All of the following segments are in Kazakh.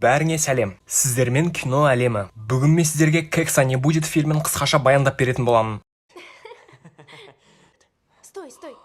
Бәріңе сәлем. Сіздермен кино әлемі. Бүгін мен сіздерге «Кекса не будет» фильмін қысқаша баяндап беретін боламын. Стой.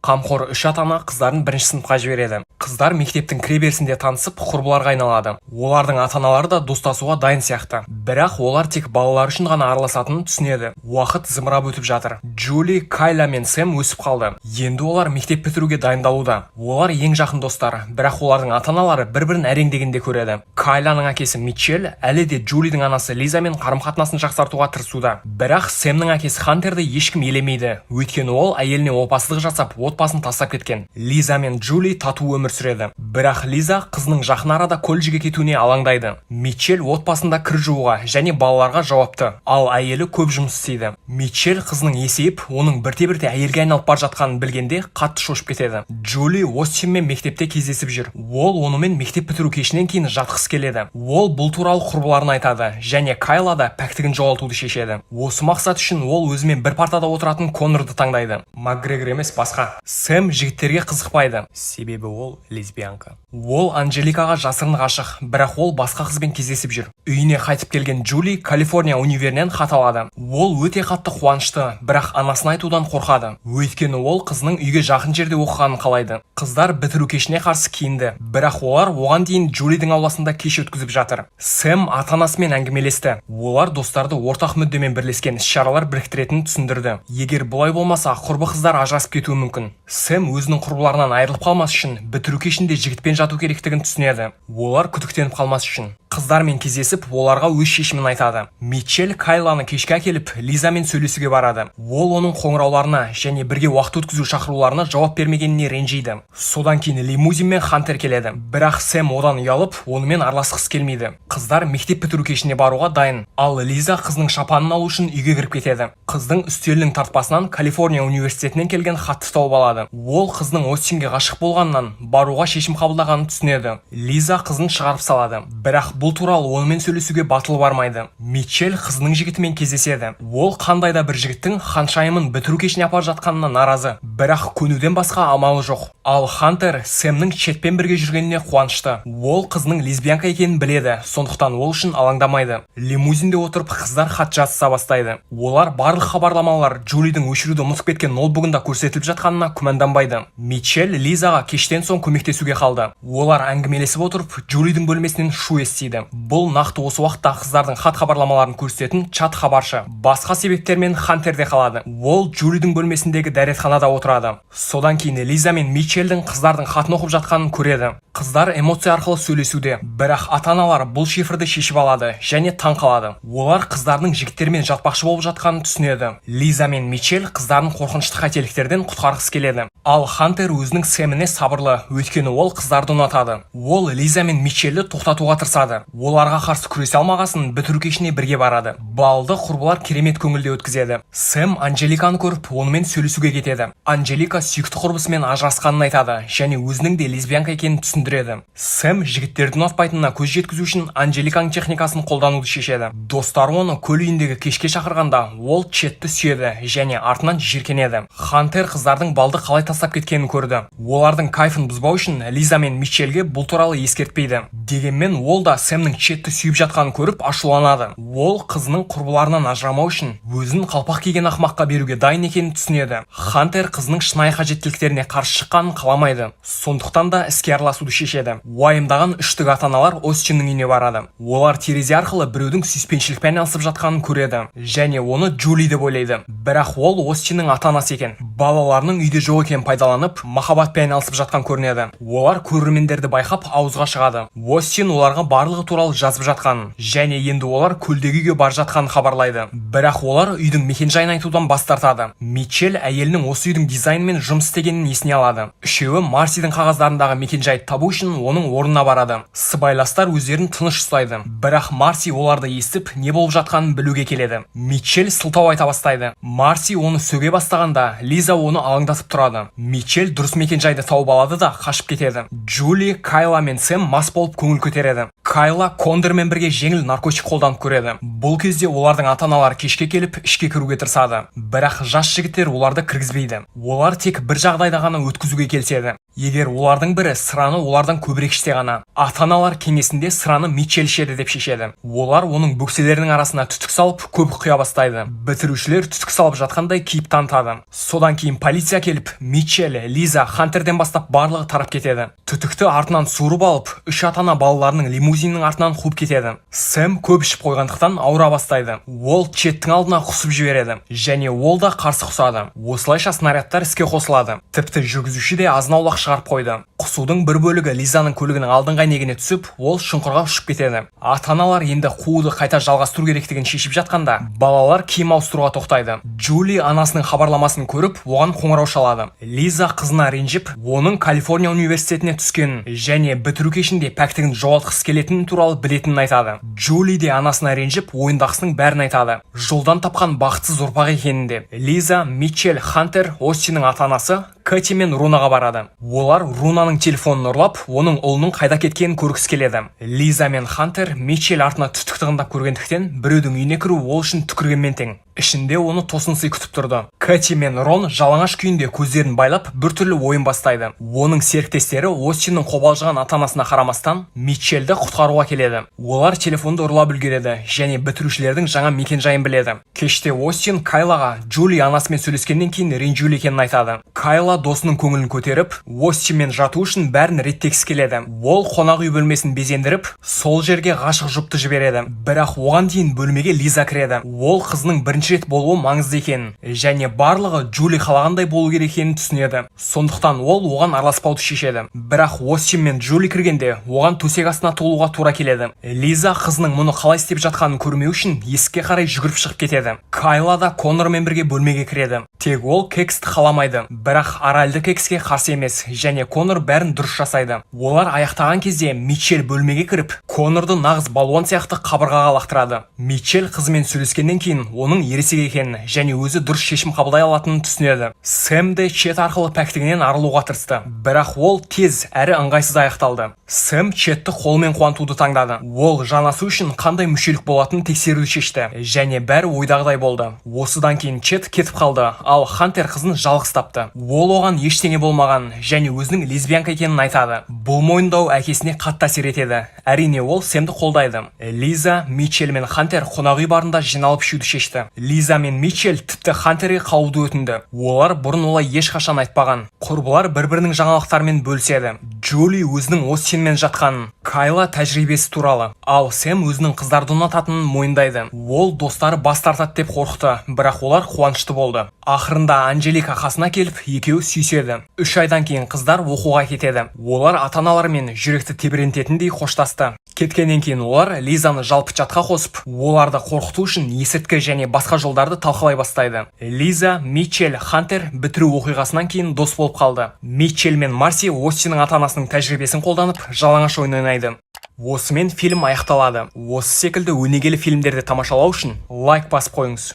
Қамқор үш ата-ана қыздарын бірінші сыныпқа жібереді. Қыздар мектептің кіреберісінде танысып, құрбыларға айналады. Олардың ата-аналары да достасуға дайын сияқты. Бірақ олар тек балалар үшін ғана араласатынын түсінеді. Уақыт зымырап өтіп жатыр. Джули, Кайла мен Сэм өсіп қалды. Енді олар мектеп бітіруге дайындалуда. Олар ең жақын достар, бірақ олардың ата-аналары бір-бірін әреңдегенде көреді. Кайланың әкесі Митчелл әлі де Джулидің анасы Лизамен қарым-қатынасын жақсартуға тырысуда. Бірақ Сэмнің әкесі Хантерді ешкім елемейді. Өйткені ол әйеліне опасыздық жасап, отбасын тастап кеткен. Лиза мен Джули тату өмір сүреді. Бірақ Лиза қызының жақын арада колледжге кетуіне алаңдайды. Митчелл отбасында кір жууға және балаларға жауапты, ал әйелі көп жұмыс істейді. Митчелл қызының есейіп, оның бірте-бірте әйелге айналып бара жатқанын білгенде қатты шошып кетеді. Джули Остинмен мектепте кездесіп жүр. Ол онымен мектеп бітіру кешінен кейін жатқысы келеді. Ол бұл туралы құрбыларына айтады және Кайла да пәктігін жоғалтуды шешеді. Осы мақсат үшін ол өзімен бір партада отыратын Коннорды таңдайды. Макгрегор емес басқа. Сэм жігіттерге қызықпайды, себебі ол лесбиянка. Ол Анжеликаға жасырын ғашық, бірақ ол басқа қызбен кездесіп жүр. Үйіне қайтып келген Джули Калифорния универінен хат алады. Ол өте қатты қуанышты, бірақ анасын айтудан қорқады. Өйткені ол қызының үйге жақын жерде оқығанын қалайды. Қыздар бітіру кешіне қарсы киінді, бірақ олар оған дейін Джулидің ауласында кеш өткізіп жатыр. Сэм ата-анасымен әңгімелесті. Олар достарды ортақ мүддемен бірлескен іс-шаралар біріктіретінін түсіндірді. Егер бұлай болмаса, құрбы қыздар ажырасып кетуі мүмкін. Сэм өзінің құрбыларынан айырылып қалмас үшін бітіру кешінде жігітпен жату керектігін түсінеді. Олар күдіктеніп қалмас үшін қыздармен кездесіп, оларға өз шешімін айтады. Митчелл Кайланы кешке әкеліп, Лизамен сөйлесуге барады. Ол оның қоңырауларына және бірге уақыт өткізу шақыруларына жауап бермегеніне ренжиді. Содан кейін лимузинмен Хантер келеді. Бірақ Сэм одан ұялып, онымен араласқысы келмейді. Қыздар мектеп бітіру кешіне баруға дайын, ал Лиза қызының шапанын алу үшін үйге кіріп кетеді. Қыздың үстелінің тартпасынан Калифорния университетінен келген хатты тауып алады. Ол қызның Остинге ғашық болғанынан баруға шешім қабылдағанын түсінеді. Лиза қызын шығарып салады. Бірақ бұл туралы онымен сөйлесуге батылы бармайды. Митчелл қызының жігітімен кездеседі. Ол қандай да бір жігіттің ханшайымын бітіру кешіне апарып жатқанына наразы, бірақ көнуден басқа амалы жоқ. Ал Хантер Сэмнің Четпен бірге жүргеніне қуанышты. Ол қызының лесбиянка екенін біледі, сондықтан ол үшін алаңдамайды. Лимузинде отырып қыздар хат жазыса бастайды. Олар барлық хабарламалар Джулидің өшіруді ұмытып кеткен ноутбугында көрсетіліп жатқанына күмәнданбайды. Митчелл Лизаға кештен соң көмектесуге қалды. Олар әңгімелесіп отырып, Джулидің бөлмесінен шу естиді. Бұл нақты осы уақытта қыздардың хат хабарламаларын көрсететін чат хабаршы. Басқа себептермен Хантерде қалады. Ол Джулидің бөлмесіндегі дәретханада отырады. Содан кейін Лиза мен Митчеллдің қыздардың хатын оқып жатқанын көреді. Қыздар эмоция арқылы сөйлесуде, бірақ ата-аналар бұл шифрды шешіп алады және таң қалады. Олар қыздардың жігіттермен жатпақшы болып жатқанын түсінеді. Лиза мен Митчелл қыздардың қорқынышты қателіктерден құтқарғысы келеді. Ал Хантер өзінің Сэміне сабырлы, өйткені ол қыздарды ұнатады. Ол Лиза мен Митчеллді тоқтатуға тырысады. Оларға қарсы күресе алмағасын бітіру кешіне бірге барады. Балды құрбылар керемет көңілде өткізеді. Сэм Анжеликаны көріп, онымен сөйлесуге кетеді. Анжелика сүйікті құрбысымен ажырасқанын айтады және өзінің де лесбиянка екенін түсіндіреді. Сэм жігіттердің ұнатпайтынына көз жеткізу үшін Анжеликаның техникасын қолдануды шешеді. Достары оны көл үйіндегі кешке шақырғанда, ол Четті сүйеді және артынан жиіркенеді. Хантер қыздардың балды қалай тастап кеткенін көрді. Олардың кайфын бұзбау үшін Лиза мен Митчеллге бұл туралы ескертпейді. Дегенмен ол да Сэмнің Четті сүйіп жатқанын көріп ашуланады. Ол қызының құрбыларынан ажырамау үшін өзін қалпақ киген ақымаққа беруге дайын екенін түсінеді. Хантер қызының шынайы қажеттіліктеріне қарсы шыққанын қаламайды. Сондықтан да іске араласуды шешеді. Уайымдаған үштік ата-аналар Остиннің үйіне барады. Олар терезе арқылы біреудің сүйіспеншілікпен айналысып жатқанын көреді және оны Джули деп ойлайды. Бірақ ол Остиннің ата-анасы екен. Балаларының үйде жоқ екенін пайдаланып, махаббатпен айналысып жатқан көрінеді. Олар көрермендерді байқап ауызға шығады. Остин оларға барлығы туралы жазып жатқанын және енді олар көлдегі үйге бар жатқанын хабарлайды. Бірақ олар үйдің мекен-жайын айтудан бас тартады. Митчелл әйелінің осы үйдің дизайнымен жұмыс істегенін есіне алады. Үшеуі Марсидің қағаздарындағы мекен-жайды табу үшін оның орнына барады. Сыбайластар өздерін тыныш ұстайды. Бірақ Марси оларды естіп, не болып жатқанын білуге келеді. Митчелл сылтау айта бастайды. Марси оны сөге бастағанда, Лиза оны алаңдатып тұрады. Митчелл дұрыс мекен-жайды тауып алады да қашып кетеді. Джули, Кайла мен Сэм мас болып көңіл көтереді. Кайла Кондормен бірге жеңіл наркотик қолданып көреді. Бұл кезде олардың ата-аналары кешке келіп ішке кіруге тырысады. Бірақ жас жігіттер оларды кіргізбейді. Олар тек бір жағдайда ғана өткізуге келіседі. егер олардың бірі сыраны олардан көбірек ішсе ғана. Ата-аналар кеңесінде сыраны Митчелл ішеді деп шешеді. Олар оның бөкселерінің арасына түтік салып көп құя бастайды. Бітірушілер түтік салып жатқандай кейіп танытады. Содан кейін полиция келіп, Митчелл, Лиза, Хантерден бастап барлығы тарап кетеді. Түтікті артынан суырып алып, үш ата-ана балаларының лимузинінің артынан қуып кетеді. Сэм көп ішіп қойғандықтан ауыра бастайды. Ол Четтің алдына құсып жібереді, және ол да қарсы құсады. Осылайша снарядтар іске қосылады. Тіпті жүргізуші де азын-аулақ шығарып қойды. Құсудың бір бөлігі Лизаның көлігінің алдыңғы әйнегіне түсіп, ол шұңқырға ұшып кетеді. Ата-аналар енді қууды қайта жалғастыру керектігін шешіп жатқанда, балалар киім ауыстыруға тоқтайды. Джули анасының хабарламасын көріп, оған қоңырау шалады. Лиза қызына ренжіп, оның Калифорния университетіне түскенін және бітіру кешінде пәктігін жоғалтқысы келетіні туралы білетінін айтады. Джули де анасына ренжіп, ойындағысының бәрін айтады. Жолдан тапқан бақытсыз ұрпақ екенінде. Лиза, Митчелл, Хантер, Остиннің ата-анасы Кэти мен Рунаға барады. Олар Рунаның телефонын ұрлап, оның ұлының қайда кеткенін көргісі келеді. Лиза мен Хантер Митчелл артына түтік тығындап көргендіктен біреудің үйіне кіру ол үшін түкіргенмен тең. Ішінде оны тосын сый күтіп тұрды. Кэти мен Рон жалаңаш күйінде көздерін байлап біртүрлі ойын бастайды. Оның серіктестері Остиннің қобалжыған ата-анасына қарамастан Митчеллді құтқаруға келеді. Олар телефонды ұрлап үлгереді және бітірушілердің жаңа мекен-жайын біледі. Кеште Остин Кайлаға Джули анасымен сөйлескеннен кейін ренжулі екенін айтады. Кайла досының көңілін көтеріп, Остинмен жату үшін бәрін реттегісі келеді. Ол қонақ үй бөлмесін безендіріп, сол жерге ғашық жұпты жібереді. Бірақ оған дейін бөлмеге Лиза кіреді. Ол қызының бірінші рет болуы маңызды екенін және барлығы Джули қалағандай болу керек екенін түсінеді. Сондықтан ол оған араласпауды шешеді. Бірақ Остин мен Джули кіргенде оған төсек астына толуға тура келеді. Лиза қызының мұны қалай істеп жатқанын көрмеу үшін есікке қарай жүгіріп шығып кетеді. Кайла да Конормен бірге бөлмеге кіреді. Тек ол кексті қаламайды, бірақ аральды кекске қарсы емес және Конор бәрін дұрыс жасайды. Олар аяқтаған кезде Митчелл бөлмеге кіріп, Конорды нағыз балуан сияқты қабырғаға лақтырады. Митчелл қызымен сөйлескеннен кейін оның ересек екенін және өзі дұрыс шешім қабылдай алатынын түсінеді. Сэм де Чет арқылы пәктігінен арылуға тырысты, бірақ ол тез әрі ыңғайсыз аяқталды. Сэм Четті қолмен қуантуды таңдады. Ол жанасу үшін қандай мүшелік болатынын тексеруді шешті және бәрі ойдағыдай болды. Осыдан кейін Чет кетіп қалды, ал Хантер қызын жалғыз тапты. Ол оған ештеңе болмаған және өзінің лесбиянка екенін айтады. Бұл мойындау әкесіне қатты әсер етеді. Әрине ол Сэмді қолдайды. Лиза, Митчелл мен Хантер қонақ үй барында жиналып ішуді шешті. Лиза мен Митчелл тіпті Хантерге қалуды өтінді. Олар бұрын олай ешқашан айтпаған. Құрбылар бір-бірінің жаңалықтарымен бөліседі. Джули өзінің Остинмен жатқанын, Кайла тәжірибесі туралы, ал Сэм өзінің қыздарды ұнататынын мойындайды. Ол достары бас тартады деп қорықты, бірақ олар қуанышты болды. Ақырында Анжелика қасына келіп, екеуі сүйіседі. 3 айдан кейін қыздар оқуға кетеді. Олар ата-аналарымен жүректі тебірентетіндей қоштасты. Кеткеннен кейін олар Лизаны жалпы чатқа қосып, оларды қорқыту үшін есірткі және басқа жолдарды талқылай бастайды. Лиза, Митчелл, Хантер бітіру оқиғасынан кейін дос болып қалды. Митчелл мен Марси Остиннің ата-анасының тәжірибесін қолданып, жалаңаш ойын ойнайды. Осымен фильм аяқталады. Осы секілді өнегелі фильмдерді тамашалау үшін лайк басып қойыңыз.